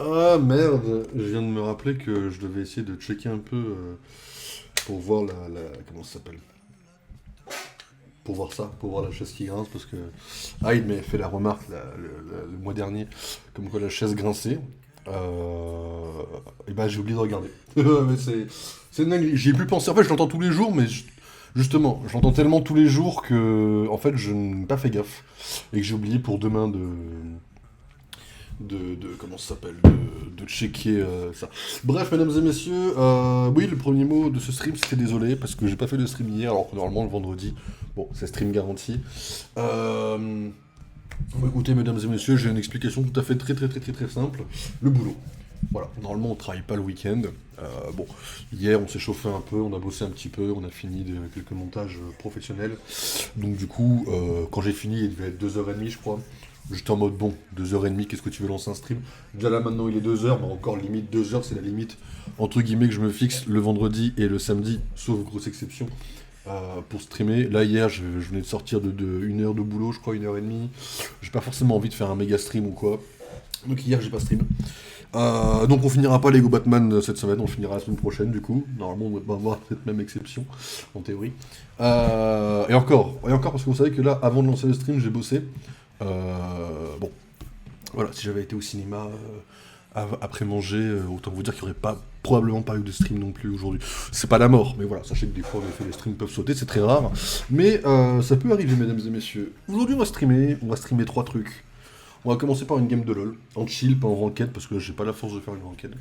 Ah merde, je viens de me rappeler que je devais essayer de checker un peu pour voir comment ça s'appelle? Pour voir ça, pour voir la chaise qui grince, parce que Hyde m'avait fait la remarque le mois dernier, comme quoi la chaise grinçait. Et ben j'ai oublié de regarder. Mais c'est une dinguerie. J'y ai plus pensé. En fait, je l'entends tous les jours, mais justement, je l'entends tellement tous les jours que en fait je n'ai pas fait gaffe. Et que j'ai oublié pour demain comment ça s'appelle de checker ça. Bref, mesdames et messieurs, oui, le premier mot de ce stream, c'était désolé parce que j'ai pas fait de stream hier, alors que normalement le vendredi, bon, c'est stream garanti. Bon, écoutez, mesdames et messieurs, j'ai une explication tout à fait très simple. Le boulot. Voilà, normalement on travaille pas le week-end. Bon, hier on s'est chauffé un peu, on a bossé un petit peu, on a fini quelques montages professionnels. Donc du coup, quand j'ai fini, il devait être 2h30 je crois. J'étais en mode bon, 2h30, qu'est-ce que tu veux lancer un stream? Déjà là maintenant il est 2h, mais encore limite 2h, c'est la limite entre guillemets que je me fixe le vendredi et le samedi, sauf grosse exception, pour streamer. Là hier je venais de sortir de 1 heure de boulot, je crois 1h30. J'ai pas forcément envie de faire un méga stream ou quoi. Donc hier j'ai pas stream. Donc on finira pas Lego Batman cette semaine, on finira la semaine prochaine du coup. Normalement on va avoir cette même exception, en théorie. Et encore, parce que vous savez que là, avant de lancer le stream, j'ai bossé. Bon, voilà, si j'avais été au cinéma après manger, autant vous dire qu'il n'y aurait pas, probablement pas eu de stream non plus aujourd'hui. C'est pas la mort, mais voilà, sachez que des fois, en effet, les streams peuvent sauter, c'est très rare. Mais ça peut arriver, mesdames et messieurs. Aujourd'hui, on va streamer 3 trucs. On va commencer par une game de LoL, en chill, pas en ranked, parce que j'ai pas la force de faire une ranked.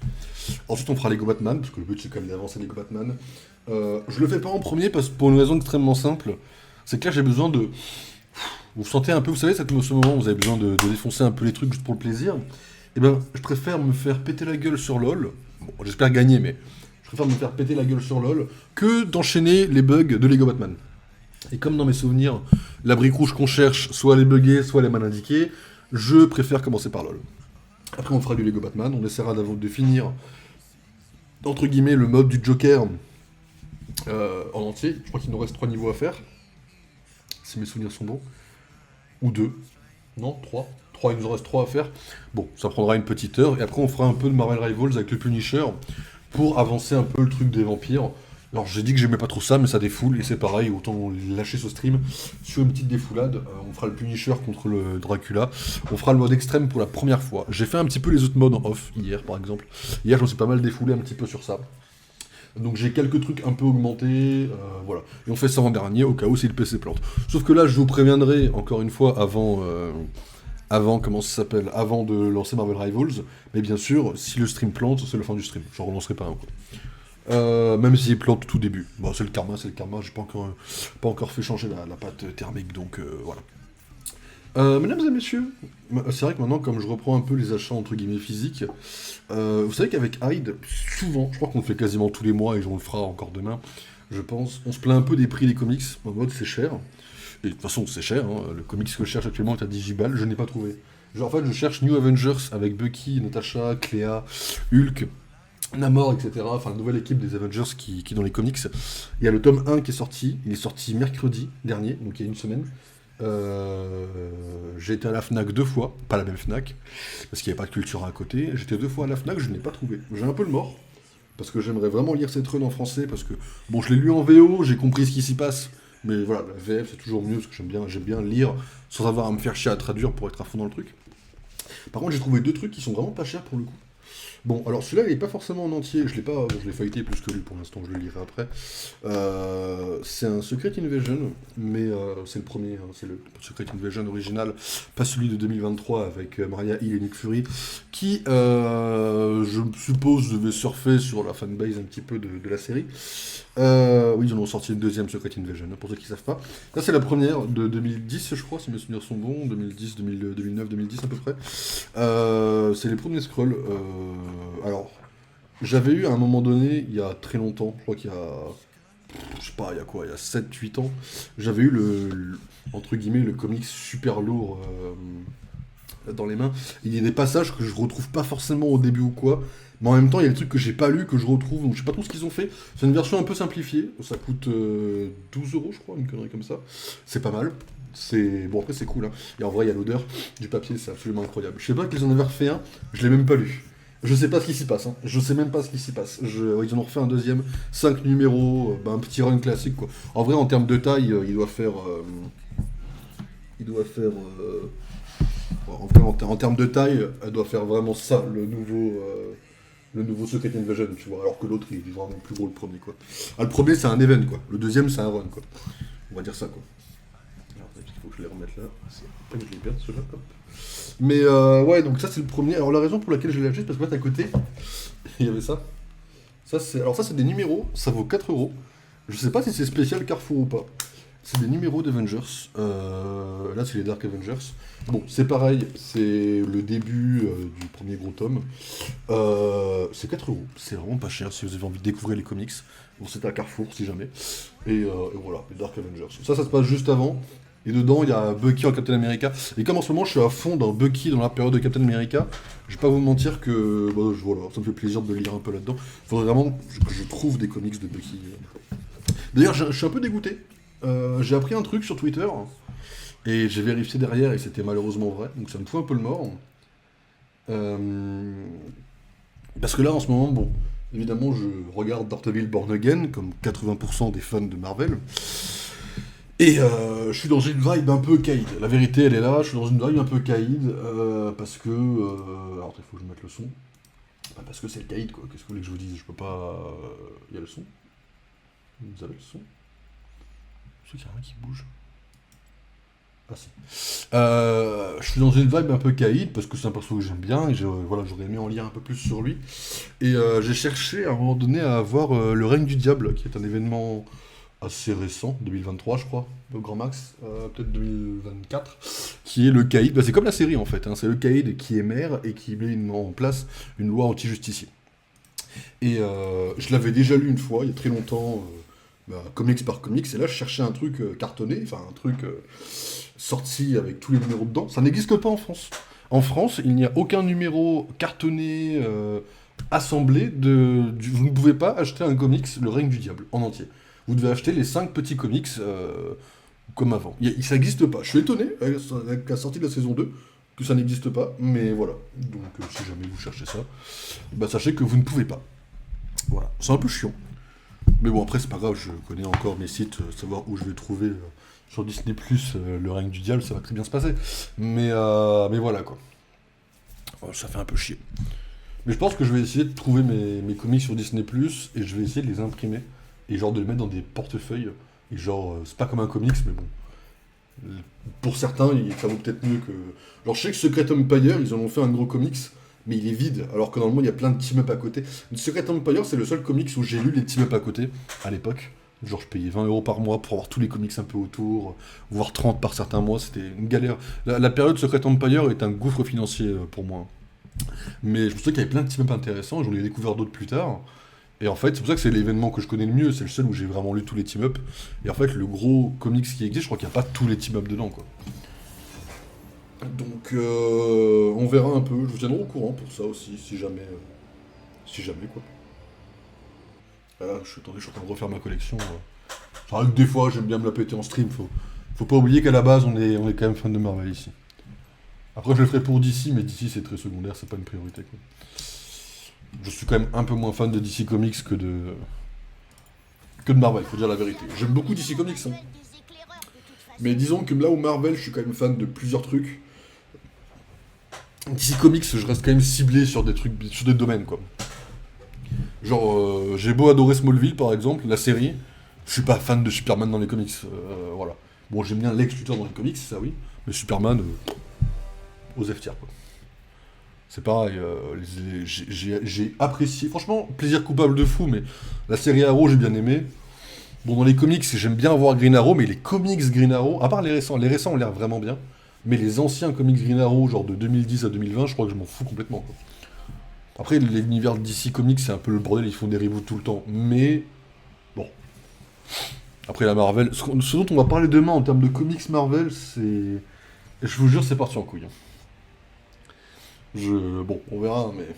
Ensuite, on fera Lego Batman, parce que le but c'est quand même d'avancer Lego Batman. Je le fais pas en premier, parce pour une raison extrêmement simple, c'est que là j'ai besoin de. Vous sentez un peu, vous savez, ce moment où vous avez besoin de défoncer un peu les trucs juste pour le plaisir. Eh ben, je préfère me faire péter la gueule sur LoL. Bon, j'espère gagner, mais je préfère me faire péter la gueule sur LoL que d'enchaîner les bugs de Lego Batman. Et comme dans mes souvenirs, la brique rouge qu'on cherche, soit elle est buggée, soit elle est mal indiquée, je préfère commencer par LoL. Après, on fera du Lego Batman, on essaiera de finir, entre guillemets, le mode du Joker en entier. Je crois qu'il nous reste 3 niveaux à faire, si mes souvenirs sont bons. Ou 2. Non, 3. 3, il nous en reste 3 à faire. Bon, ça prendra une petite heure. Et après, on fera un peu de Marvel Rivals avec le Punisher pour avancer un peu le truc des vampires. Alors, j'ai dit que j'aimais pas trop ça, mais ça défoule. Et c'est pareil, autant lâcher ce stream sur une petite défoulade. On fera le Punisher contre le Dracula. On fera le mode extrême pour la première fois. J'ai fait un petit peu les autres modes en off, hier par exemple. Hier, je me suis pas mal défoulé un petit peu sur ça. Donc j'ai quelques trucs un peu augmentés, voilà. Et on fait ça en dernier au cas où si le PC plante. Sauf que là, je vous préviendrai encore une fois avant comment ça s'appelle, avant de lancer Marvel Rivals. Mais bien sûr, si le stream plante, c'est le fin du stream. Je relancerai pas un quoi. Même s'il plante tout début. Bon, c'est le karma, c'est le karma. J'ai pas encore fait changer la pâte thermique, donc voilà. Mesdames et messieurs, c'est vrai que maintenant, comme je reprends un peu les achats entre guillemets physiques, vous savez qu'avec Hyde, souvent, je crois qu'on le fait quasiment tous les mois et on le fera encore demain, je pense, on se plaint un peu des prix des comics, en mode c'est cher. Et de toute façon, c'est cher, hein. Le comics que je cherche actuellement est à 10 balles, je n'ai pas trouvé. Genre, en fait, je cherche New Avengers avec Bucky, Natasha, Clea, Hulk, Namor, etc. Enfin, la nouvelle équipe des Avengers qui est dans les comics. Il y a le tome 1 qui est sorti, il est sorti mercredi dernier, donc il y a une semaine. J'ai été à la Fnac 2 fois, pas la même Fnac, parce qu'il n'y avait pas de culture à côté. J'étais 2 fois à la Fnac, je ne l'ai pas trouvé. J'ai un peu le mort, parce que j'aimerais vraiment lire cette run en français, parce que, bon, je l'ai lu en VO, j'ai compris ce qui s'y passe, mais voilà, la VF c'est toujours mieux, parce que j'aime bien lire sans avoir à me faire chier à traduire pour être à fond dans le truc. Par contre, j'ai trouvé 2 trucs qui sont vraiment pas chers pour le coup. Bon, alors celui-là, il est pas forcément en entier, je l'ai pas, bon, je l'ai feuilleté plus que lui pour l'instant, je le lirai après. C'est un Secret Invasion, mais c'est le premier, hein, c'est le Secret Invasion original, pas celui de 2023 avec Maria Hill et Nick Fury, qui, je suppose, devait surfer sur la fanbase un petit peu de la série. Oui, ils en ont sorti une deuxième Secret Invasion, hein, pour ceux qui savent pas. Là, c'est la première de 2010, je crois, si mes souvenirs sont bons, 2010, 2009, 2010 à peu près. C'est les premiers scrolls. Alors, j'avais eu à un moment donné, il y a très longtemps, je crois qu'il y a, je sais pas, il y a quoi, il y a 7 8 ans, j'avais eu entre guillemets, le comics super lourd dans les mains. Il y a des passages que je retrouve pas forcément au début ou quoi, mais en même temps, il y a des trucs que j'ai pas lu, que je retrouve, donc je sais pas trop ce qu'ils ont fait. C'est une version un peu simplifiée, ça coûte 12 euros, je crois, une connerie comme ça. C'est pas mal. Bon, après, c'est cool, hein. Et en vrai, il y a l'odeur du papier, c'est absolument incroyable. Je sais pas qu'ils en avaient refait un, je l'ai même pas lu. Je sais pas ce qui s'y passe, hein. Je sais même pas ce qui s'y passe. Ils en ont refait un deuxième, 5 numéros, un petit run classique quoi. En vrai, en termes de taille, il doit faire. Il doit faire. En vrai, en termes de taille, elle doit faire vraiment ça, le nouveau Secret Invasion, tu vois. Alors que l'autre, il est vraiment plus gros le premier quoi. Ah, le premier, c'est un event quoi. Le deuxième, c'est un run quoi. On va dire ça quoi. Alors, il faut que je les remette là. C'est pas que je les perde ceux-là. Hop. Mais ouais, donc ça c'est le premier. Alors la raison pour laquelle je l'ai acheté, c'est parce que là, à côté, il y avait ça. Alors ça, c'est des numéros, ça vaut 4 euros. Je sais pas si c'est spécial Carrefour ou pas. C'est des numéros d'Avengers. Là, c'est les Dark Avengers. Bon, c'est pareil, c'est le début du premier gros tome. C'est 4 euros, c'est vraiment pas cher si vous avez envie de découvrir les comics. Bon, c'était à Carrefour si jamais. Et voilà, les Dark Avengers. Ça se passe juste avant. Et dedans, il y a Bucky en Captain America. Et comme en ce moment, je suis à fond dans Bucky dans la période de Captain America, je vais pas vous mentir que voilà, ça me fait plaisir de lire un peu là-dedans. Il faudrait vraiment que je trouve des comics de Bucky. D'ailleurs, je suis un peu dégoûté. J'ai appris un truc sur Twitter, et j'ai vérifié derrière, et c'était malheureusement vrai, donc ça me fout un peu le mort. Euh, Parce que là, en ce moment, bon, évidemment, je regarde Daredevil Born Again, comme 80% des fans de Marvel. Et je suis dans une vibe un peu caïd. La vérité, elle est là. Je suis dans une vibe un peu caïd parce que. Alors, il faut que je mette le son. Bah, parce que c'est le caïd, quoi. Qu'est-ce que vous voulez que je vous dise? Je peux pas. Il y a le son. Vous avez le son? Je sais qu'il y a rien qui bouge. Ah si. Je suis dans une vibe un peu caïd parce que c'est un perso que j'aime bien et voilà, j'aurais aimé en lire un peu plus sur lui. Et j'ai cherché à un moment donné à avoir le règne du diable, qui est un événement assez récent, 2023 je crois, au grand max, peut-être 2024, qui est le caïd. Bah, c'est comme la série en fait, hein. C'est le caïd qui est maire et qui met en place une loi anti-justicier. Et je l'avais déjà lu une fois, il y a très longtemps, comics par comics, et là je cherchais un truc cartonné, enfin un truc sorti avec tous les numéros dedans. Ça n'existe pas en France. En France, il n'y a aucun numéro cartonné, assemblé vous ne pouvez pas acheter un comics, Le Règne du Diable, en entier. Vous devez acheter les 5 petits comics comme avant. Ça n'existe pas. Je suis étonné, avec la sortie de la saison 2, que ça n'existe pas, mais voilà. Donc si jamais vous cherchez ça, bah, sachez que vous ne pouvez pas. Voilà. C'est un peu chiant. Mais bon, après, c'est pas grave, je connais encore mes sites, savoir où je vais trouver sur Disney+, Le Règne du Diable, ça va très bien se passer. Mais voilà, quoi. Oh, ça fait un peu chier. Mais je pense que je vais essayer de trouver mes comics sur Disney+, et je vais essayer de les imprimer, et genre de les mettre dans des portefeuilles. Et genre, c'est pas comme un comics, mais bon. Pour certains, ça vaut peut-être mieux que... Genre, je sais que Secret Empire, ils en ont fait un gros comics, mais il est vide, alors que normalement, il y a plein de team-up à côté. Secret Empire, c'est le seul comics où j'ai lu les team-up à côté, à l'époque. Genre, je payais 20 euros par mois pour avoir tous les comics un peu autour, voire 30 par certains mois, c'était une galère. La période Secret Empire est un gouffre financier pour moi. Mais je pensais qu'il y avait plein de team-up intéressants, j'en ai découvert d'autres plus tard. Et en fait, c'est pour ça que c'est l'événement que je connais le mieux, c'est le seul où j'ai vraiment lu tous les team-up. Et en fait, le gros comics qui existe, je crois qu'il n'y a pas tous les team-up dedans, quoi. Donc, on verra un peu, je vous tiendrai au courant pour ça aussi, si jamais, quoi. Là, attendez, je suis en train de refaire ma collection. C'est vrai que des fois, j'aime bien me la péter en stream, faut pas oublier qu'à la base, on est quand même fan de Marvel ici. Après, je le ferai pour DC, mais DC c'est très secondaire, c'est pas une priorité, quoi. Je suis quand même un peu moins fan de DC Comics que de Marvel, faut dire la vérité. J'aime beaucoup DC Comics, hein. Mais disons que là où Marvel, je suis quand même fan de plusieurs trucs. DC Comics, je reste quand même ciblé sur des trucs, sur des domaines, quoi. Genre, j'ai beau adorer Smallville, par exemple, la série, je suis pas fan de Superman dans les comics, voilà. Bon, j'aime bien Lex Luthor dans les comics, ça oui, mais Superman, aux F tiers, quoi. C'est pareil, j'ai apprécié, franchement, plaisir coupable de fou, mais la série Arrow, j'ai bien aimé. Bon, dans les comics, j'aime bien voir Green Arrow, mais les comics Green Arrow, à part les récents ont l'air vraiment bien, mais les anciens comics Green Arrow, genre de 2010 à 2020, je crois que je m'en fous complètement, quoi. Après, l'univers de DC Comics, c'est un peu le bordel, ils font des reboots tout le temps, mais bon. Après, la Marvel, ce dont on va parler demain en termes de comics Marvel, c'est... Je vous jure, c'est parti en couille, hein. Bon, on verra, mais...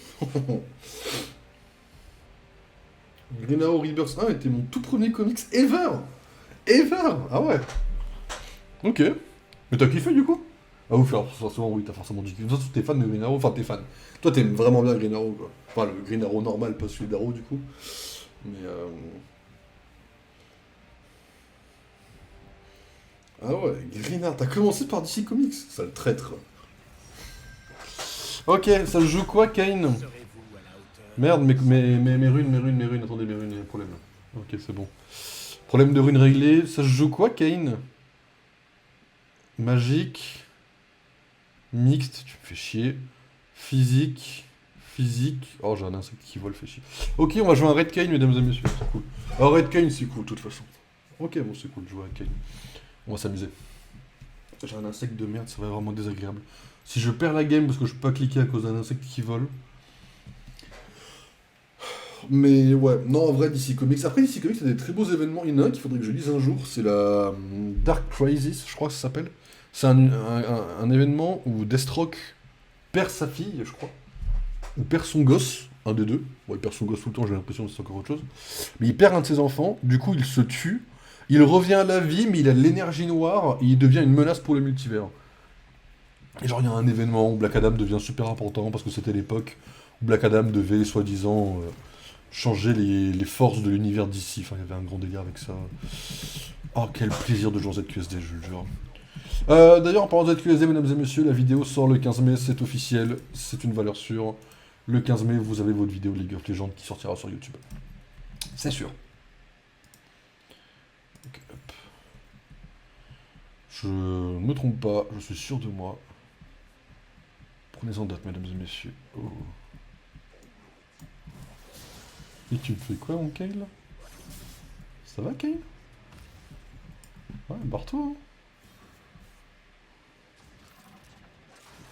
Green Arrow Rebirth 1 était mon tout premier comics ever! Ever! Ah ouais! Ok. Mais t'as kiffé du coup? Ah ouf, alors forcément, oui, t'as forcément dit. De toute façon, t'es fan de Green Arrow, enfin, t'es fan. Toi, t'aimes vraiment bien Green Arrow, quoi. Enfin, le Green Arrow normal, pas celui d'Arrow, du coup. Mais, Ah ouais, Green Arrow, t'as commencé par DC Comics, ça le traître. Ok, ça se joue quoi, Kane? Merde, mes runes, attendez, mes runes, il y a un problème là. Ok, c'est bon. Problème de runes réglé, ça se joue quoi, Kane? Magique, mixte, tu me fais chier. Physique, physique. Oh, j'ai un insecte qui vole, fait chier. Ok, on va jouer un Red Kane, mesdames et messieurs, c'est cool. Alors, Red Kane, c'est cool, de toute façon. Ok, bon, c'est cool de jouer à Kane. On va s'amuser. J'ai un insecte de merde, ça va être vraiment désagréable. Si je perds la game parce que je peux pas cliquer à cause d'un insecte qui vole. Mais ouais, non, en vrai, DC Comics. Après, DC Comics, il y a des très beaux événements. Il y en a un qu'il faudrait que je lise un jour. C'est la Dark Crisis, je crois que ça s'appelle. C'est un événement où Deathstroke perd sa fille, je crois. Ou perd son gosse, un des deux. Bon, il perd son gosse tout le temps, j'ai l'impression que c'est encore autre chose. Mais il perd un de ses enfants, du coup, il se tue. Il revient à la vie, mais il a de l'énergie noire et il devient une menace pour le multivers. Et genre, il y a un événement où Black Adam devient super important parce que c'était l'époque où Black Adam devait, soi-disant, changer les forces de l'univers d'ici. Enfin, il y avait un grand délire avec ça. Oh, quel plaisir de jouer en ZQSD, je le jure. D'ailleurs, en parlant de ZQSD, mesdames et messieurs, la vidéo sort le 15 mai, c'est officiel, c'est une valeur sûre. Le 15 mai, vous avez votre vidéo League of Legends qui sortira sur YouTube. C'est sûr. Ok, hop. Je ne me trompe pas, je suis sûr de moi. Prenez-en date, mesdames et messieurs. Oh. Et tu me fais quoi, mon Kyle? Ça va, Kyle? Ouais, barre-toi, hein.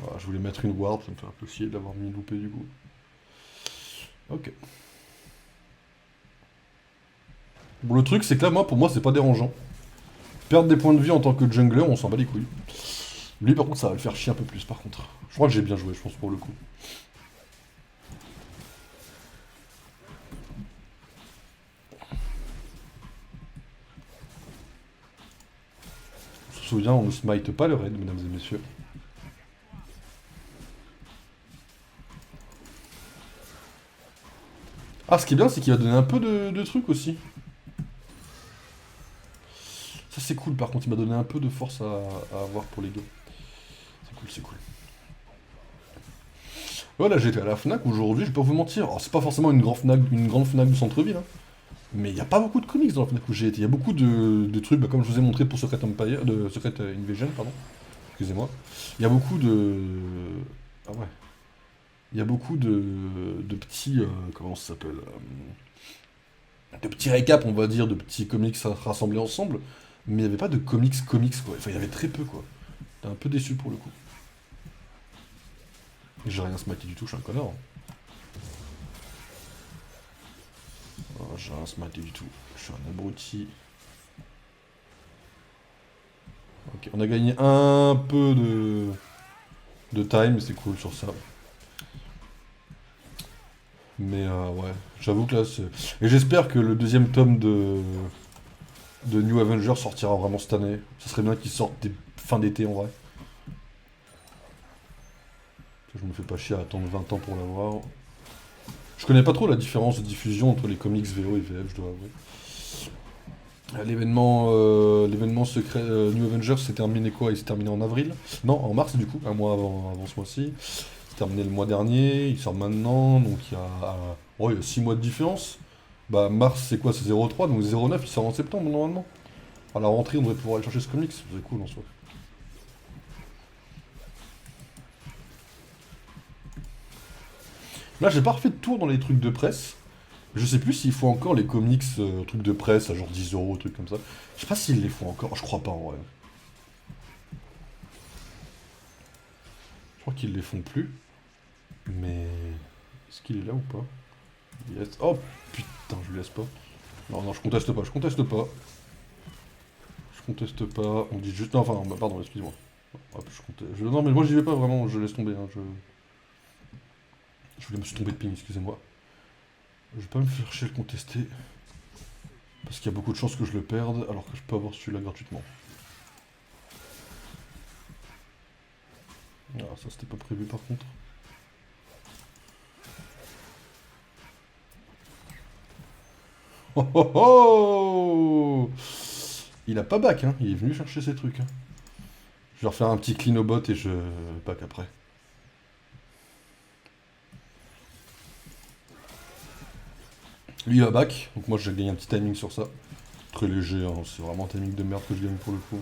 Voilà, je voulais mettre une ward, ça me fait un peu chier de l'avoir mis loupé du coup. Ok. Bon, le truc, c'est que là, moi, pour moi, c'est pas dérangeant. Perdre des points de vie en tant que jungler, on s'en bat les couilles. Lui, par contre, ça va le faire chier un peu plus, par contre. Je crois que j'ai bien joué, je pense, pour le coup. On se souvient, on ne smite pas le raid, mesdames et messieurs. Ah, ce qui est bien, c'est qu'il va donner un peu de trucs aussi. Ça, c'est cool, par contre, il m'a donné un peu de force à avoir pour les deux. C'est cool, c'est cool. Voilà, j'étais à la Fnac aujourd'hui, je vais pas vous mentir. Alors, c'est pas forcément une grande Fnac du centre-ville, hein. Mais il n'y a pas beaucoup de comics dans la Fnac où j'ai été. Il y a beaucoup de trucs, bah, comme je vous ai montré pour Secret Empire, de Secret Invasion, pardon. Excusez-moi. Il y a beaucoup de. Ah ouais. Il y a beaucoup de petits. Comment ça s'appelle de petits récaps, on va dire, de petits comics rassemblés ensemble. Mais il n'y avait pas de comics, quoi. Enfin, il y avait très peu, quoi. J'étais un peu déçu pour le coup. Et j'ai rien smacké du tout, je suis un connard, hein. Oh, j'ai rien smacké du tout. Je suis un abruti. Ok, on a gagné un peu de time, c'est cool sur ça. Mais ouais, j'avoue que là, c'est... Et j'espère que le deuxième tome de New Avengers sortira vraiment cette année. Ça serait bien qu'il sorte des fins d'été en vrai. Je me fais pas chier à attendre 20 ans pour l'avoir. Je connais pas trop la différence de diffusion entre les comics VO et VF, je dois avouer. L'événement secret New Avengers s'est terminé quoi? Il s'est terminé en avril? Non, en mars du coup, un mois avant ce mois-ci. C'est terminé le mois dernier, il sort maintenant, donc il y a 6 mois de différence. Bah mars c'est quoi? C'est 0,3, donc 0,9 il sort en septembre normalement. À la rentrée on devrait pouvoir aller chercher ce comics, c'est cool en soi. Là j'ai pas refait de tour dans les trucs de presse. Je sais plus s'il faut encore les comics, trucs de presse à genre 10 euros, trucs comme ça. Je sais pas s'ils les font encore, je crois pas en vrai. Je crois qu'ils les font plus. Mais. Est-ce qu'il est là ou pas? Yes. Oh putain, je lui laisse pas. Non, non, je conteste pas, je conteste pas. Je conteste pas, on dit juste. Non, enfin, bah, pardon, excuse-moi. Hop, non, mais moi j'y vais pas vraiment, je laisse tomber, hein, je voulais me suis tombé de ping, excusez-moi. Je vais pas me faire chier le contester. Parce qu'il y a beaucoup de chances que je le perde, alors que je peux avoir celui-là gratuitement. Ah, ça c'était pas prévu par contre. Oh oh oh! Il a pas back, hein. Il est venu chercher ses trucs, hein. Je vais refaire un petit clean au bot et je back après. Lui il a back, donc moi j'ai gagné un petit timing sur ça. Très léger, hein. C'est vraiment un timing de merde que je gagne pour le coup.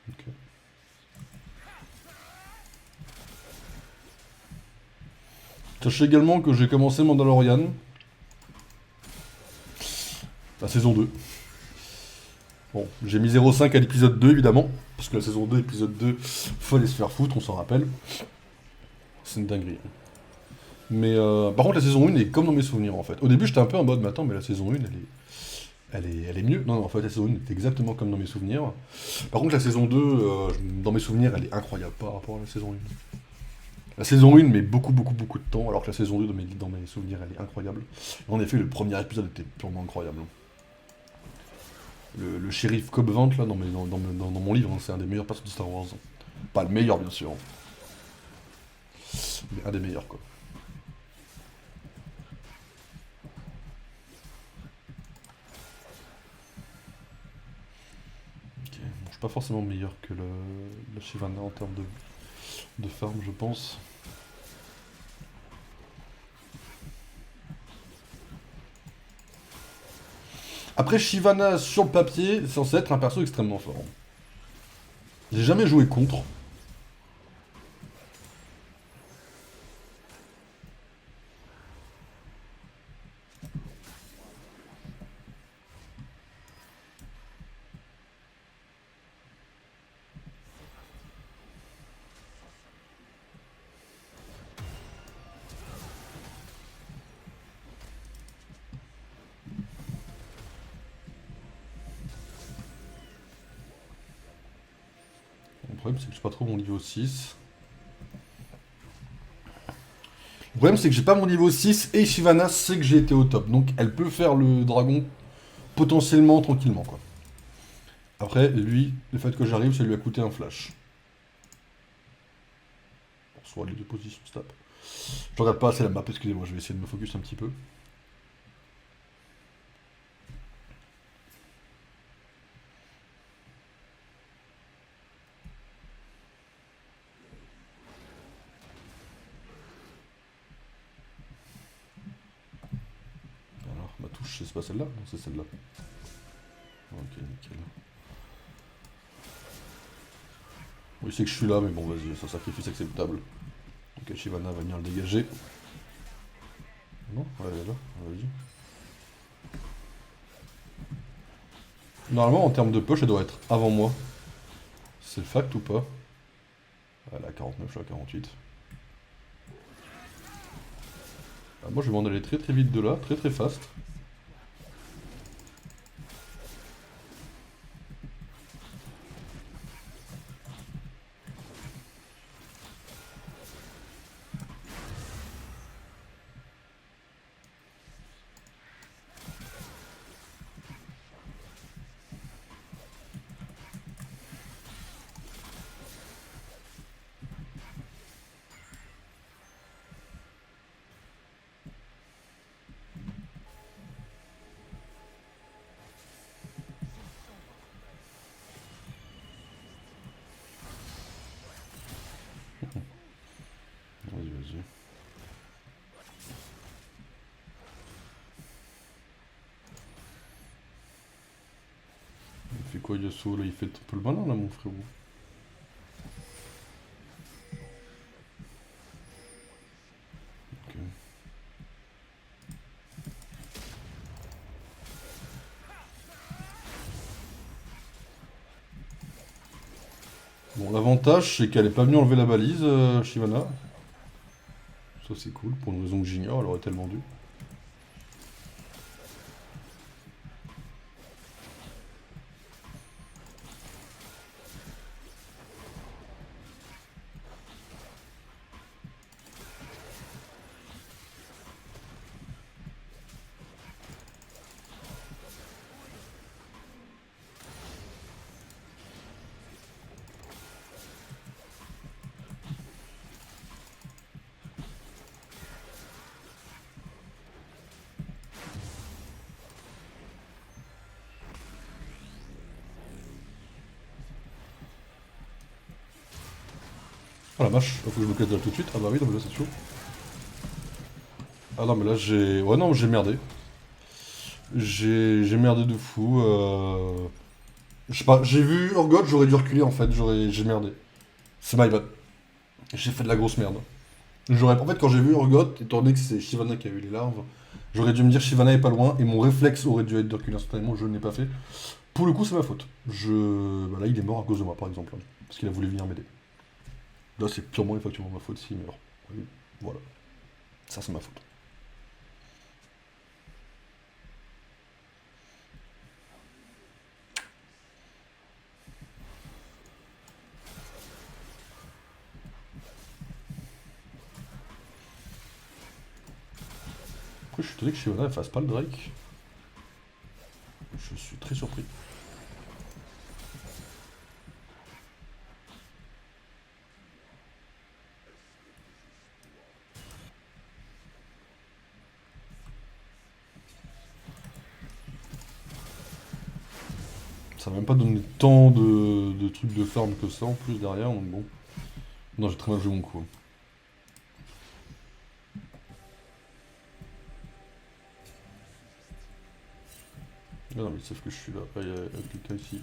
Ok. Sachez également que j'ai commencé Mandalorian. La saison 2. Bon, j'ai mis 0,5 à l'épisode 2 évidemment, parce que la saison 2, épisode 2, faut aller se faire foutre, on s'en rappelle. C'est une dinguerie. Mais par contre, la saison 1 est comme dans mes souvenirs en fait. Au début, j'étais un peu en mode, mais attends, mais la saison 1, elle est mieux. Non, non, en fait, la saison 1 est exactement comme dans mes souvenirs. Par contre, la saison 2, dans mes souvenirs, elle est incroyable par rapport à la saison 1. La saison 1 met beaucoup, beaucoup, beaucoup de temps, alors que la saison 2, dans mes souvenirs, elle est incroyable. Et en effet, le premier épisode était purement incroyable. Le shérif Cobb Vanth, là, dans mon livre, hein, c'est un des meilleurs persos de Star Wars. Pas le meilleur, bien sûr, mais un des meilleurs, quoi. Ok, bon, je suis pas forcément meilleur que le Shyvana en termes de farm, je pense. Après, Shyvana, sur le papier, c'est censé être un perso extrêmement fort. J'ai jamais joué contre. Le problème, c'est que j'ai pas trop mon niveau 6. Le problème, c'est que j'ai pas mon niveau 6 et Shyvana sait que j'ai été au top. Donc, elle peut faire le dragon potentiellement tranquillement, quoi. Après, lui, le fait que j'arrive, ça lui a coûté un flash. Bon, soit les deux positions se tapent. Je regarde pas assez la map, excusez-moi, je vais essayer de me focus un petit peu. Alors, ma touche, c'est pas celle-là? Non, c'est celle-là. Ok, nickel. Oui, c'est que je suis là, mais bon, vas-y, c'est un sacrifice acceptable. Ok, Shyvana va venir le dégager. Non? Ouais, elle est là, vas-y. Normalement, en termes de push, elle doit être avant moi. C'est le fact ou pas? Elle a 49, je suis à 48. Ah, moi, je vais m'en aller très très vite de là, très très fast. Vas-y, vas-y. Il fait quoi Yasuo là? Il fait un peu le malin là, mon frérot. Ok. Bon, l'avantage c'est qu'elle est pas venue enlever la balise, Shyvana. Ça c'est cool, pour une raison que j'ignore, elle aurait tellement dû. Oh la vache, faut que je me casse tout de suite. Ah bah oui, non mais là c'est chaud. Ah non mais là j'ai... Ouais non, j'ai merdé. J'ai merdé de fou. Je sais pas, j'ai vu Urgot, j'aurais dû reculer en fait, j'ai merdé. C'est my bad. J'ai fait de la grosse merde. En fait, quand j'ai vu Urgot, étant donné que c'est Shyvana qui a eu les larves, j'aurais dû me dire Shyvana est pas loin, et mon réflexe aurait dû être de reculer instantanément, je ne l'ai pas fait. Pour le coup, c'est ma faute. Bah là, il est mort à cause de moi, par exemple, hein, parce qu'il a voulu venir m'aider. Là, c'est purement effectivement ma faute s'il meurt. Oui, voilà. Ça, c'est ma faute. Après, je suis étonné que Shyvana ne fasse pas le Drake. Je suis très surpris. Ça va même pas donné tant de trucs de farm que ça en plus derrière, donc bon. Non, j'ai très mal joué mon coup, hein. Ah non, mais ils savent que je suis là. Ah, il y a quelqu'un ici.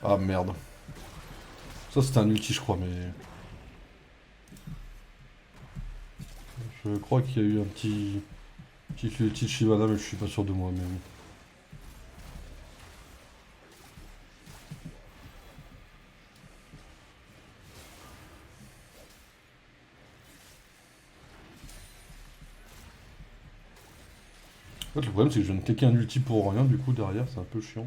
Ah merde. Ça c'était un ulti je crois, mais... Je crois qu'il y a eu un petit ulti de Shyvana, mais je suis pas sûr de moi même. En fait le problème c'est que je viens de cliquer un ulti pour rien, du coup derrière c'est un peu chiant.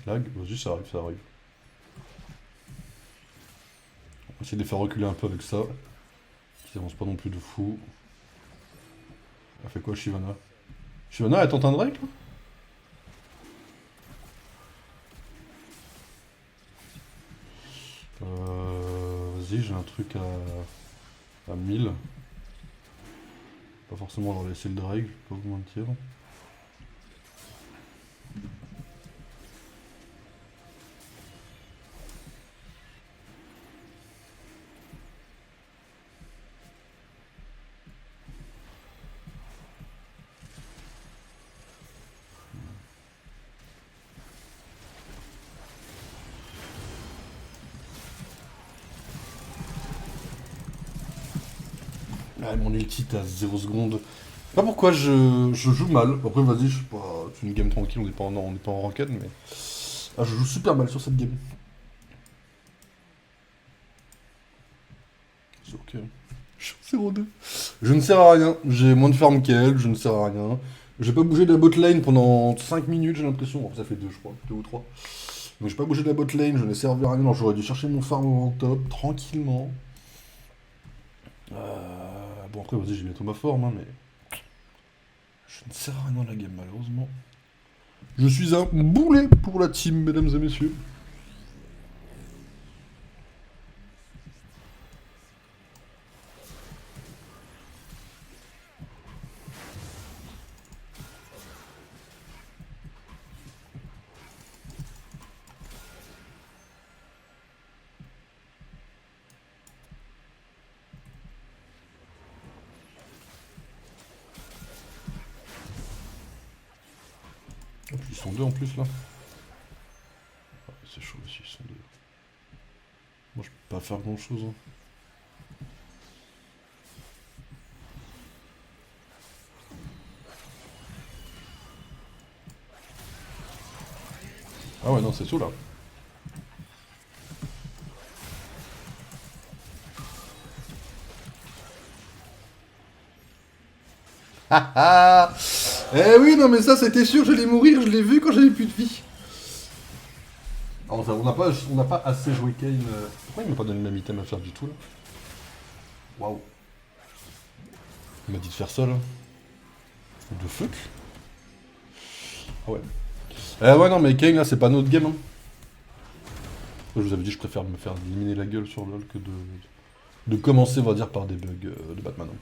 Lag, vas-y ça arrive, ça arrive. On va essayer de les faire reculer un peu avec ça. Qu'ils avancent pas non plus de fou. Elle fait quoi Shyvana? Shyvana elle tente un Drake là? Vas-y j'ai un truc à 1000. Pas forcément leur laisser le Drake, je vais pas vous mentir. Ah, mon ulti est à 0 secondes. Je sais pas pourquoi je joue mal. Après, vas-y, je sais pas. C'est une game tranquille, on n'est pas en ranked, mais. Ah, je joue super mal sur cette game. C'est ok. Je suis 0-2. Je ne sers à rien. J'ai moins de farm qu'elle, je ne sers à rien. J'ai pas bougé de la bot lane pendant 5 minutes, j'ai l'impression. Bon, ça fait 2, je crois. 2 ou 3. Donc, j'ai pas bougé de la bot lane, je n'ai servi à rien. Alors, j'aurais dû chercher mon farm en top, tranquillement. Bon, après, vas-y, j'ai bientôt ma forme, hein, mais. Je ne sers à rien dans la game, malheureusement. Je suis un boulet pour la team, mesdames et messieurs. Oh, puis ils sont deux en plus là. Ah, c'est chaud aussi, ils sont deux. Moi je peux pas faire grand chose, hein. Ah ouais, non, c'est tout là. Ah, eh oui, non mais ça c'était sûr, j'allais mourir, je l'ai vu quand j'avais plus de vie. Alors, on n'a pas assez joué Kane. Pourquoi il m'a pas donné le même item à faire du tout là? Waouh. Il m'a dit de faire ça là. De fuck. Ah ouais. Ouais non mais Kane là c'est pas notre game hein. Je vous avais dit je préfère me faire éliminer la gueule sur LoL que de commencer on va dire par des bugs de Batman. Hein.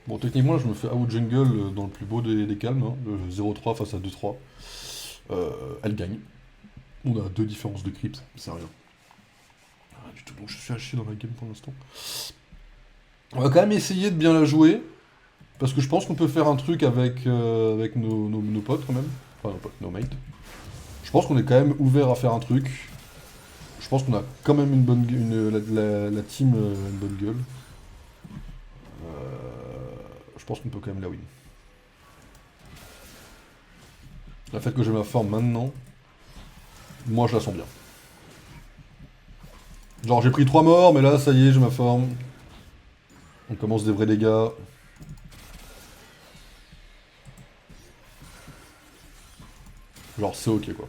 Bon, techniquement, là, je me fais out jungle dans le plus beau des calmes, hein, le 0-3 face à 2-3. Elle gagne. On a 2 différences de creeps, c'est rien. Rien du tout, donc je suis à chier dans la game pour l'instant. On va quand même essayer de bien la jouer, parce que je pense qu'on peut faire un truc avec nos potes quand même. Enfin, nos potes, nos mates. Je pense qu'on est quand même ouvert à faire un truc. Je pense qu'on a quand même une bonne la team une bonne gueule. Je pense qu'on peut quand même la win. Le fait que j'ai ma forme maintenant, moi je la sens bien. Genre j'ai pris 3 morts, mais là ça y est, j'ai ma forme. On commence des vrais dégâts. Genre c'est ok quoi.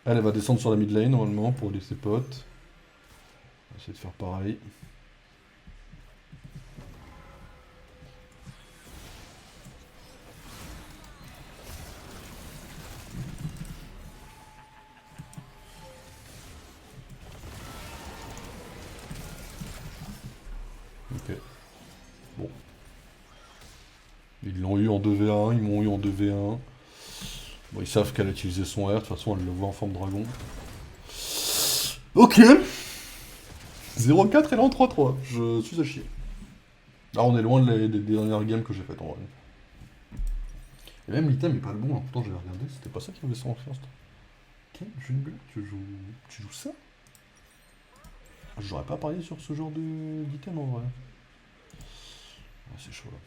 Elle va descendre sur la mid lane normalement pour aider ses potes. On va essayer de faire pareil. Ok. Bon. Ils l'ont eu en 2v1, ils m'ont eu en 2v1. Bon, ils savent qu'elle a utilisé son R, de toute façon elle le voit en forme dragon. Ok. 0-4 et là en 3-3, je suis à chier. Là on est loin des dernières games que j'ai faites en vrai. Et même l'item est pas le bon, hein. Pourtant j'avais regardé, c'était pas ça qui avait ça en first. Ok, jungle, tu joues ça? J'aurais pas parié sur ce genre d'item en vrai. Ah, c'est chaud là.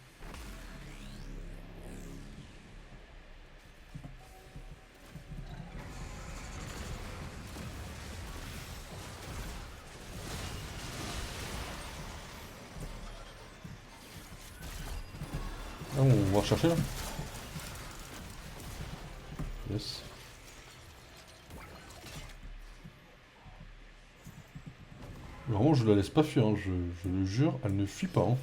Ah, on va rechercher là. Yes. Vraiment, je la laisse pas fuir, hein. Je le jure, elle ne fuit pas. Hein.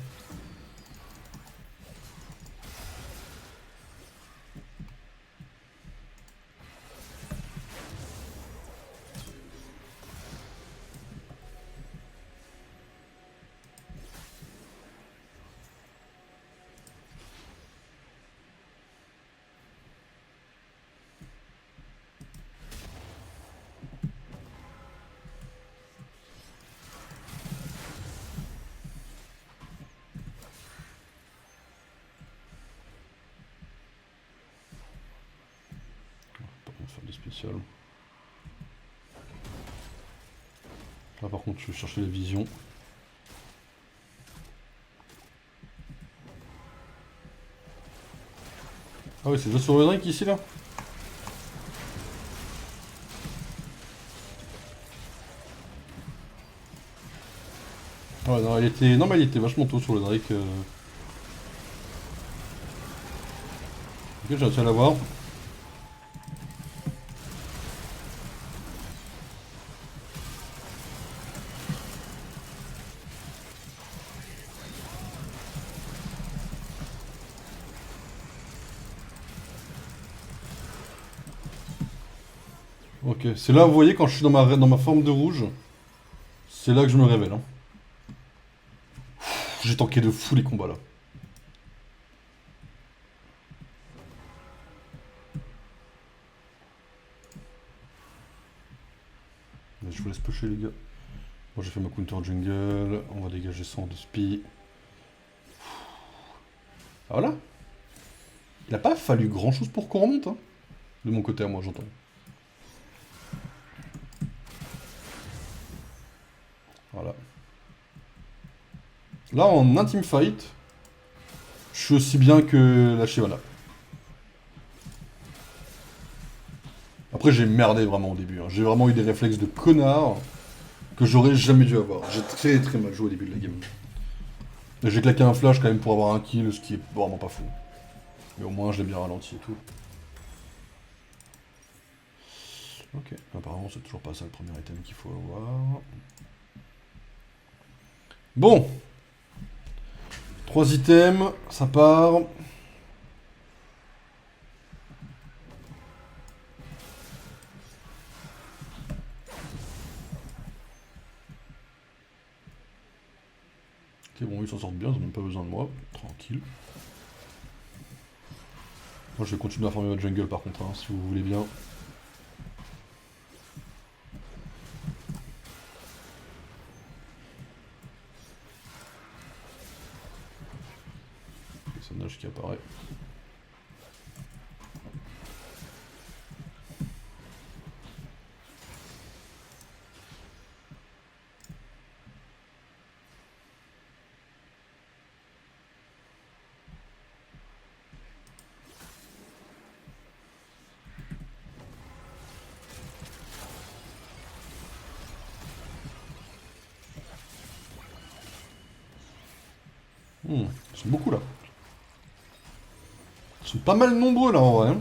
Faire des spéciales. Là par contre je vais chercher la vision. Ah oui c'est déjà sur le drink ici là. Ouais non, non mais elle était vachement tôt sur le Drake. Ok j'ai réussi à l'avoir. Ok, c'est là vous voyez quand je suis dans ma forme de rouge. C'est là que je me révèle. Hein. J'ai tanké de fou les combats là. Je vous laisse pusher les gars. Moi j'ai fait ma counter jungle, on va dégager 100 de spi. Ah voilà. Il a pas fallu grand chose pour qu'on remonte, hein. De mon côté à moi j'entends. Voilà. Là en intime fight, je suis aussi bien que la Shyvana. Après j'ai merdé vraiment au début, hein. J'ai vraiment eu des réflexes de connard que j'aurais jamais dû avoir. J'ai très très mal joué au début de la game. J'ai claqué un flash quand même pour avoir un kill, ce qui est vraiment pas fou. Mais au moins je l'ai bien ralenti et tout. Ok, apparemment c'est toujours pas ça le premier item qu'il faut avoir. Bon, 3 items, ça part. Ok, bon, ils s'en sortent bien, ils ont même pas besoin de moi. Tranquille. Moi je vais continuer à farmer votre jungle par contre, hein, si vous voulez bien. Personnage qui apparaît. Ils sont beaucoup là. Ils sont pas mal nombreux là en vrai. Hein.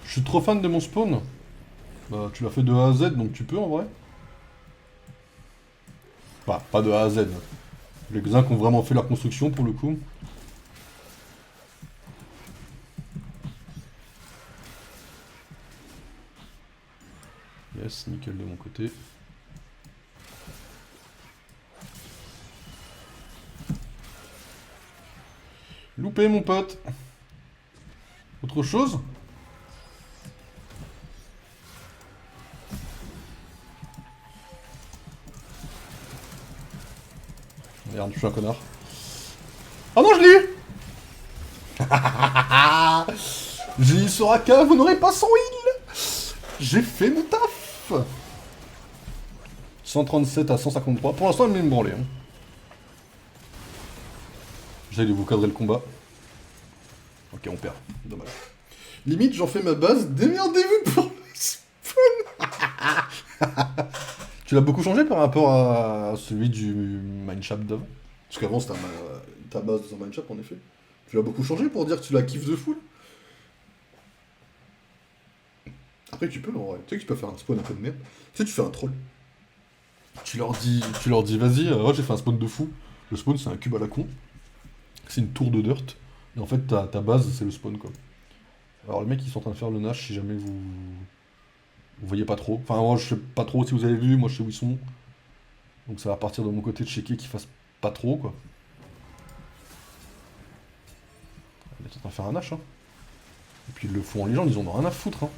Je suis trop fan de mon spawn. Bah tu l'as fait de A à Z donc tu peux en vrai. Bah pas de A à Z. Les uns qui ont vraiment fait leur construction pour le coup. Yes, nickel de mon côté. Loupé mon pote. Autre chose? Merde, je suis un connard. Oh non, je l'ai eu. J'ai eu Soraka, vous n'aurez pas son heal. J'ai fait mon taf. 137 à 153. Pour l'instant, elle me met me branler. Hein. J'allais vous cadrer le combat. Ok, on perd. Dommage. Limite, j'en fais ma base. Démerdez-vous pour le spawn. Tu l'as beaucoup changé par rapport à celui du Mineshaft d'avant? Parce qu'avant, c'était ta base dans un Mineshaft, en effet. Tu l'as beaucoup changé pour dire que tu la kiffes de fou. Après, tu peux, en vrai. Tu sais que tu peux faire un spawn un peu de merde. Tu sais, tu fais un troll. Tu leur dis, vas-y, ouais, j'ai fait un spawn de fou. Le spawn, c'est un cube à la con. C'est une tour de dirt. Et en fait, ta base, c'est le spawn, quoi. Alors, les mecs, ils sont en train de faire le Nash, si jamais vous voyez pas trop. Enfin, moi, je sais pas trop si vous avez vu, moi, je sais où ils sont. Donc, ça va partir de mon côté de checker qu'ils fassent pas trop, quoi. Ils sont en train de faire un Nash, hein. Et puis, ils le font en légende, ils en ont rien à foutre, hein.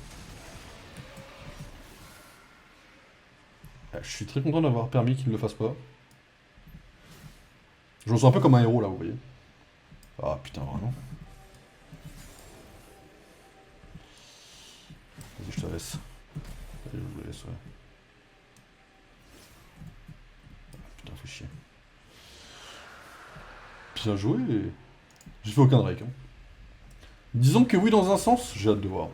Je suis très content d'avoir permis qu'ils ne le fassent pas. Je me sens un peu comme un héros, là, vous voyez. Ah, putain, vraiment. Vas-y, je te laisse. Allez, je vous laisse, ouais. Putain, faut chier. Bien joué. J'ai fait aucun Drake. Hein. Disons que oui, dans un sens, j'ai hâte de voir.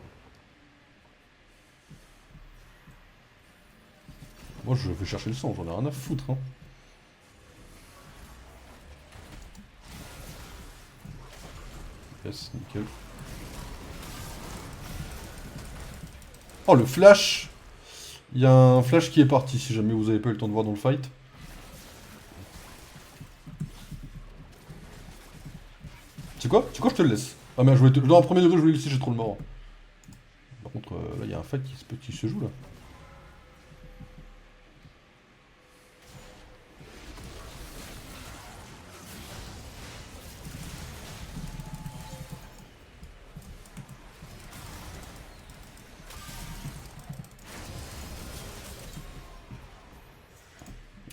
Moi, je vais chercher le sang, j'en ai rien à foutre. Hein. Yes, nickel. Oh, le flash! Il y a un flash qui est parti, si jamais vous avez pas eu le temps de voir dans le fight. C'est quoi? C'est quoi, je te le laisse. Ah mais je voulais dans un premier degré, je voulais le laisser, j'ai trop le mort. Par contre, là, il y a un fight qui se joue, là.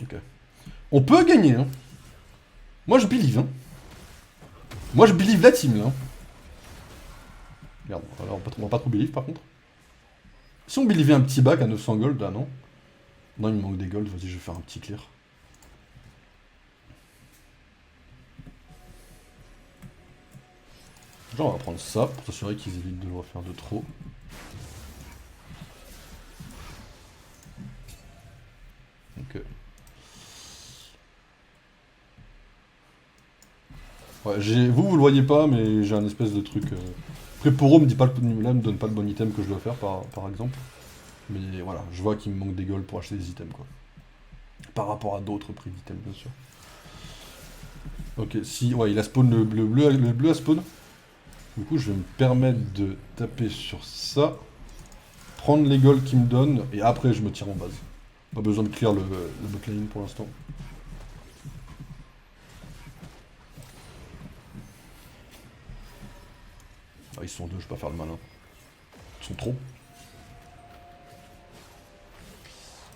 Ok. On peut gagner, hein. Moi, je believe, hein. Moi, je believe la team, là. Merde, alors on va pas trop believe, par contre. Si on believait un petit bac à 900 gold, là, non? Non, il me manque des gold, vas-y, je vais faire un petit clear. Genre, on va prendre ça, pour s'assurer qu'ils évitent de le refaire de trop. Ok. Ouais, vous le voyez pas, mais j'ai un espèce de truc... Après, Poro me dit pas là, me donne pas le bon item que je dois faire, par exemple. Mais voilà, je vois qu'il me manque des golds pour acheter des items, quoi. Par rapport à d'autres prix d'items, bien sûr. Ok, si, ouais, il a spawn le bleu a spawn. Du coup, je vais me permettre de taper sur ça, prendre les golds qu'il me donne, et après, je me tire en base. Pas besoin de clear le botlane pour l'instant. Ah, ils sont deux, je vais pas faire le malin. Ils sont trop.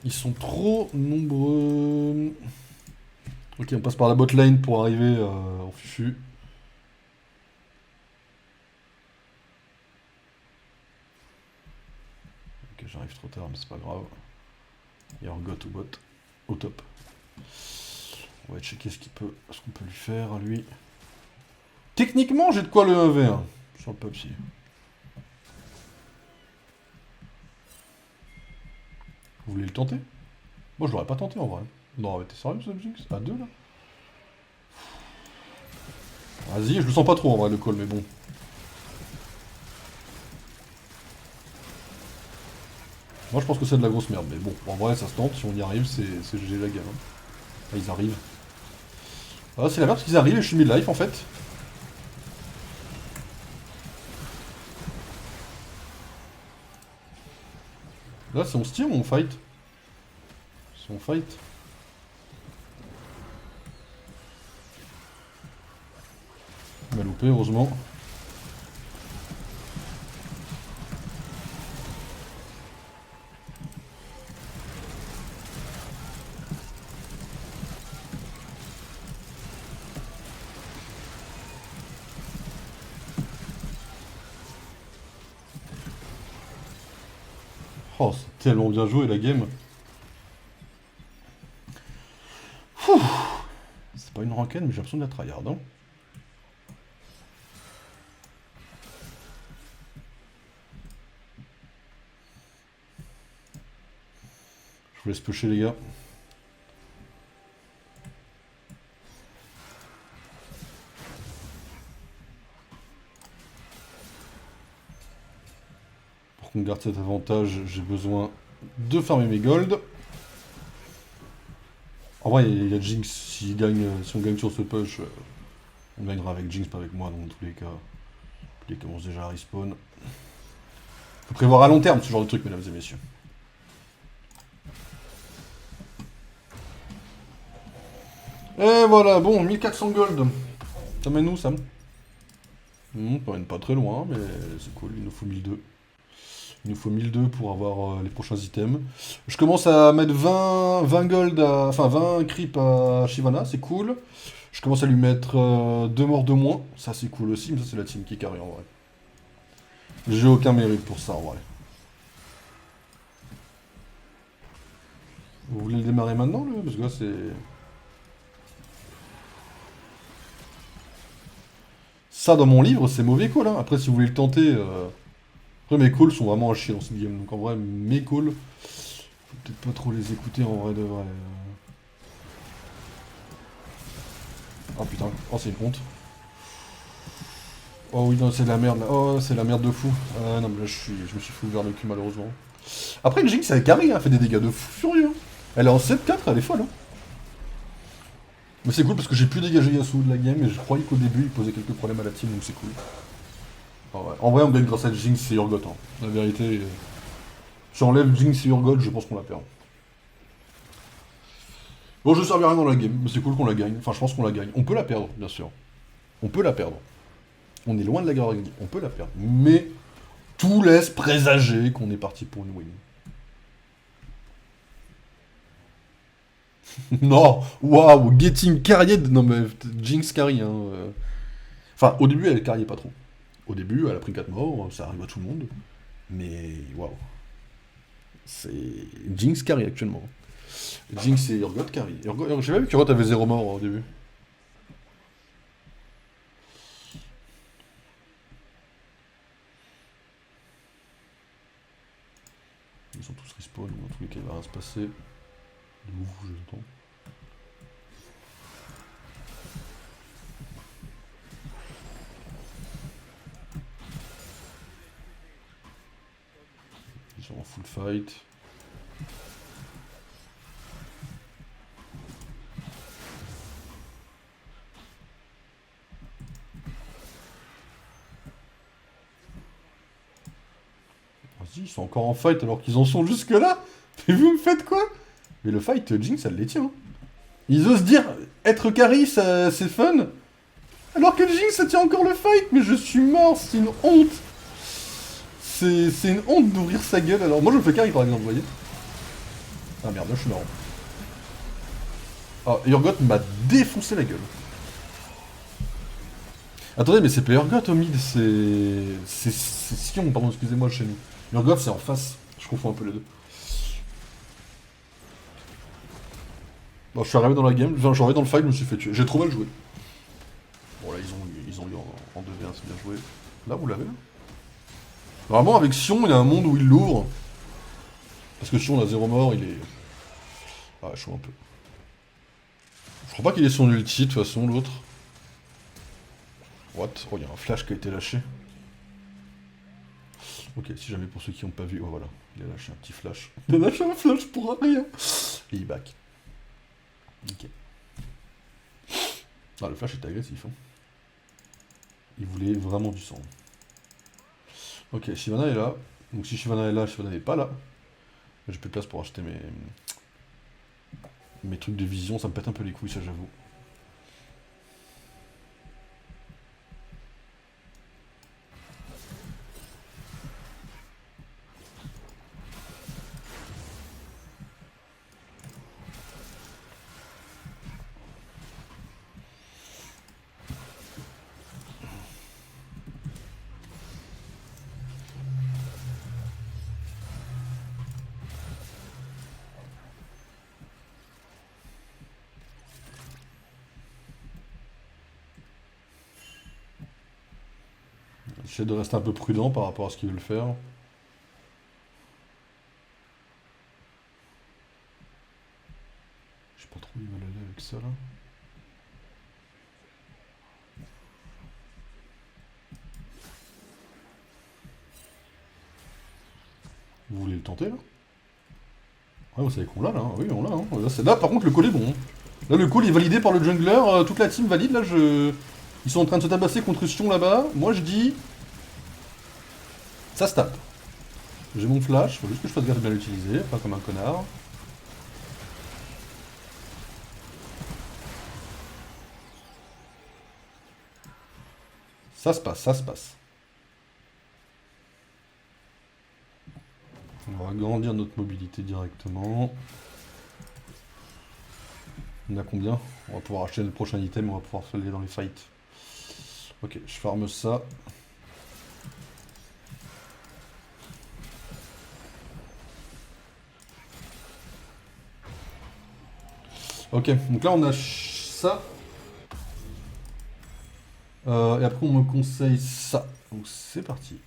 Ils sont trop nombreux. Ok, on passe par la botlane pour arriver en fufu. Ok, j'arrive trop tard, mais c'est pas grave. Il y a Urgot au bot, au top. On va checker ce qu'on peut lui faire à lui. Techniquement, j'ai de quoi le 1v1 sur le papier. Vous voulez le tenter? Moi, je l'aurais pas tenté en vrai. Non, t'es sérieux, ce Jinx? À 2 là? Vas-y, je le sens pas trop en vrai le call, mais bon. Moi, je pense que c'est de la grosse merde, mais bon, en vrai, ça se tente. Si on y arrive, c'est GG la game. Hein. Ah, ils arrivent. Ah, c'est la merde parce qu'ils arrivent et je suis mid-life en fait. Là, c'est on se tire ou on fight? C'est on fight. On m'a loupé, heureusement. Oh, c'est tellement bien joué la game. C'est pas une ranked, mais j'ai l'impression de la tryhard. Hein. Je vous laisse pusher les gars. Pour qu'on garde cet avantage, j'ai besoin de farmer mes gold. En vrai, il y a Jinx. Si on gagne sur ce push, on gagnera avec Jinx, pas avec moi, dans tous les cas. Il commence déjà à respawn. Faut prévoir à long terme ce genre de truc, mesdames et messieurs. Et voilà, bon, 1400 gold. Ça mène où, Sam? On mène pas très loin, mais c'est cool, il nous faut 1002. Il nous faut 1002 pour avoir les prochains items. Je commence à mettre 20 gold, enfin 20 creep à Shyvana, c'est cool. Je commence à lui mettre 2 morts de moins, ça c'est cool aussi, mais ça c'est la team qui carry en vrai. J'ai aucun mérite pour ça en vrai. Vous voulez le démarrer maintenant, le? Parce que là c'est... Ça dans mon livre c'est mauvais call, hein. Après si vous voulez le tenter... Après mes calls sont vraiment à chier dans cette game, donc en vrai mes calls... Faut peut-être pas trop les écouter en vrai de vrai. Oh putain, oh c'est une honte. Oh oui, non, c'est de la merde là. Oh, c'est la merde de fou. Ah non, mais là je me suis fou vers le cul malheureusement. Après, une Jinx, elle carry, hein, fait des dégâts de fou furieux. Elle est en 7-4, elle est folle. Hein. Mais c'est cool parce que j'ai pu dégager Yasuo de la game et je croyais qu'au début il posait quelques problèmes à la team, donc c'est cool. Ah ouais. En vrai, on gagne grâce à Jinx et Urgot. Hein. La vérité, si on enlève Jinx et Urgot, je pense qu'on la perd. Bon, je ne servais à rien dans la game, mais c'est cool qu'on la gagne. Enfin, je pense qu'on la gagne. On peut la perdre, bien sûr. On peut la perdre. On est loin de la guerre, on peut la perdre. Mais tout laisse présager qu'on est parti pour une win. Non, waouh, getting carried, non mais Jinx carry, hein. Enfin, au début, elle carriait pas trop. Au début, elle a pris 4 morts, ça arrive à tout le monde. Mais waouh. C'est Jinx carry actuellement. Jinx et Urgot carry. J'ai pas vu qu'Urgot avait 0 mort au début. Ils sont tous respawn, dans tous les cas il va rien se passer. De ouf, je attends. Ils sont en full fight. Vas-y, ils sont encore en fight alors qu'ils en sont jusque là. Mais vous me faites quoi? Mais le fight, Jinx, ça les tient. Ils osent dire être carry, c'est fun. Alors que Jinx, ça tient encore le fight. Mais je suis mort, c'est une honte. C'est une honte d'ouvrir sa gueule. Alors moi je me fais carry par exemple, vous voyez. Ah merde, là je suis marrant. Ah, Urgot m'a défoncé la gueule. Attendez, mais c'est pas Urgot au mid, c'est Sion, pardon, excusez-moi, chez nous. Urgot c'est en face, je confonds un peu les deux. Bon, je suis arrivé dans la game, enfin, je suis arrivé dans le fight, je me suis fait tuer. J'ai trop mal joué. Bon là, ils ont eu en 2v1, c'est bien joué. Là, vous l'avez là. Vraiment, avec Sion, il y a un monde où il l'ouvre. Parce que Sion, on a 0 mort, il est... Ah, chaud un peu. Je crois pas qu'il ait son ulti, de toute façon, l'autre. What? Oh, il y a un flash qui a été lâché. Ok, si jamais pour ceux qui n'ont pas vu, oh voilà, il a lâché un petit flash. Il a lâché un flash pour rien. Et il back. Ok. Ah, le flash était agressif. Hein. Il voulait vraiment du sang. Ok, Shyvana est là. Donc si Shyvana est là, Shyvana n'est pas là. J'ai plus de place pour acheter mes trucs de vision, ça me pète un peu les couilles, ça j'avoue. J'essaie de rester un peu prudent par rapport à ce qu'ils veulent faire. Je sais pas trop où ils veulent aller avec ça là. Vous voulez le tenter là? Ouais, vous savez qu'on l'a là, hein. Oui on l'a. Hein. Là par contre le call est bon. Hein. Là le call est validé par le jungler, toute la team valide là, ils sont en train de se tabasser contre Sion là-bas. Moi je dis... Ça se tape. J'ai mon flash, faut juste que je fasse gaffe de bien l'utiliser, pas comme un connard. Ça se passe, ça se passe. On va agrandir notre mobilité directement. On a combien? On va pouvoir acheter notre prochain item, on va pouvoir aller dans les fights. Ok, je farme ça. Ok, donc là on a ça. Et après on me conseille ça. Donc c'est parti.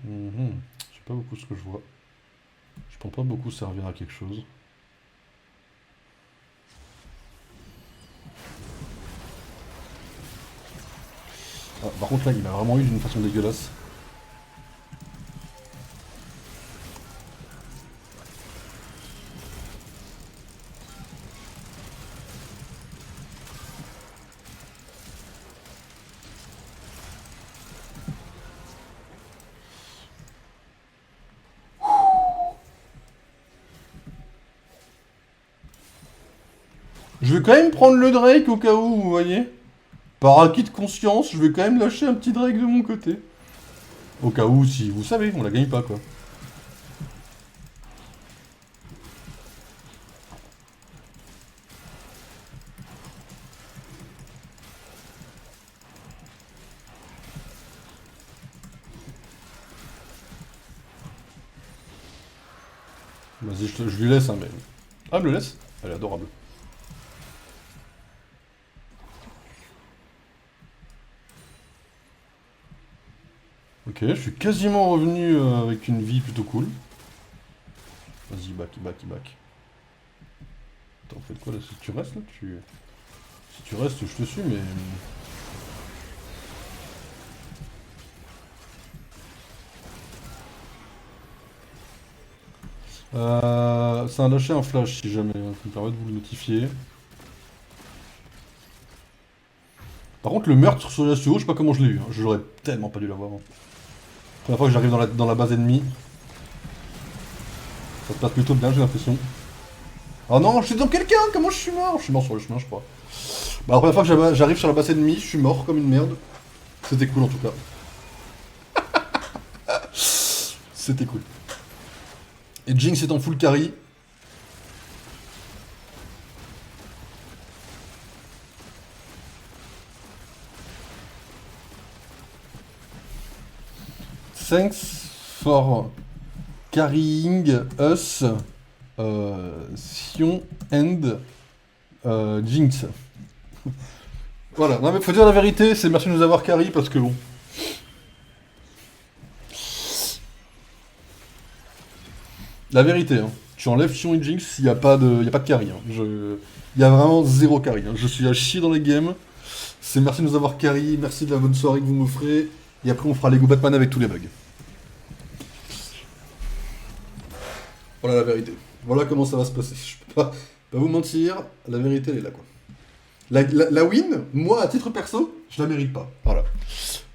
Je sais pas beaucoup ce que je vois. Je pense pas beaucoup servir à quelque chose. Ah, par contre là il m'a vraiment eu d'une façon dégueulasse. Je vais quand même prendre le Drake au cas où, vous voyez. Par acquis de conscience, je vais quand même lâcher un petit Drake de mon côté. Au cas où, si vous savez, on la gagne pas quoi. Vas-y, je lui laisse, hein, mais... Ah, elle me le laisse? Elle est adorable. Ok, je suis quasiment revenu avec une vie plutôt cool. Vas-y, back, back, back. Attends, fais quoi là? Si tu restes là, tu... Si tu restes, je te suis, mais... Ça a lâché un flash si jamais, hein, ça me permet de vous le notifier. Par contre, le meurtre sur Yasuo, je sais pas comment je l'ai eu. Hein. J'aurais tellement pas dû l'avoir. Hein. Première fois que j'arrive dans la base ennemie. Ça se passe plutôt bien, j'ai l'impression. Oh non, je suis dans quelqu'un. Comment je suis mort? Je suis mort sur le chemin, je crois. Bah, la première fois que j'arrive sur la base ennemie, je suis mort comme une merde. C'était cool en tout cas. C'était cool. Et Jinx est en full carry. Thanks for carrying us, Sion and Jinx. Voilà, non mais faut dire la vérité, c'est merci de nous avoir carry parce que bon. La vérité, hein. Tu enlèves Sion et Jinx, il n'y a pas de carry. Hein. Il y a vraiment zéro carry. Hein. Je suis à chier dans les games. C'est merci de nous avoir carry, merci de la bonne soirée que vous m'offrez. Et après on fera Lego Batman avec tous les bugs. Voilà la vérité. Voilà comment ça va se passer. Je peux pas vous mentir, la vérité elle est là quoi. La win, moi à titre perso, je la mérite pas. Voilà.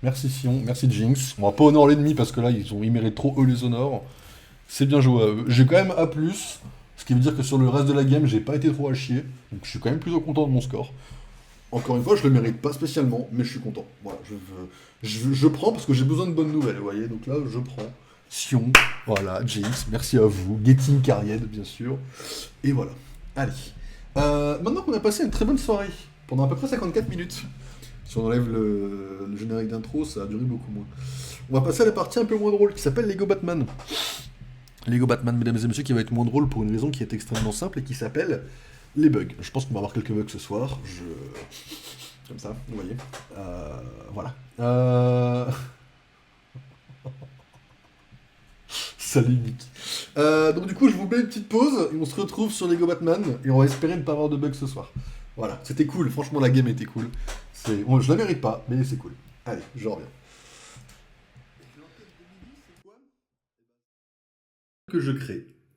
Merci Sion, merci Jinx. On va pas honor l'ennemi parce que là ils méritent trop eux les honors. C'est bien joué à eux. J'ai quand même A+, ce qui veut dire que sur le reste de la game, j'ai pas été trop à chier. Donc je suis quand même plutôt content de mon score. Encore une fois, je le mérite pas spécialement, mais je suis content. Voilà, je prends parce que j'ai besoin de bonnes nouvelles, vous voyez. Donc là, je prends. Sion, voilà, Jinx, merci à vous. Getting Caried, bien sûr. Et voilà. Allez. Maintenant qu'on a passé une très bonne soirée, pendant à peu près 54 minutes, si on enlève le générique d'intro, ça a duré beaucoup moins. On va passer à la partie un peu moins drôle, qui s'appelle Lego Batman. Lego Batman, mesdames et messieurs, qui va être moins drôle pour une raison qui est extrêmement simple et qui s'appelle les bugs. Je pense qu'on va avoir quelques bugs ce soir. Comme ça, vous voyez. Voilà. Salut Nick. Donc du coup, je vous mets une petite pause et on se retrouve sur Lego Batman et on va espérer ne pas avoir de bugs ce soir. Voilà, c'était cool. Franchement, la game était cool. Bon, je la mérite pas, mais c'est cool. Allez, je reviens. Que je crée.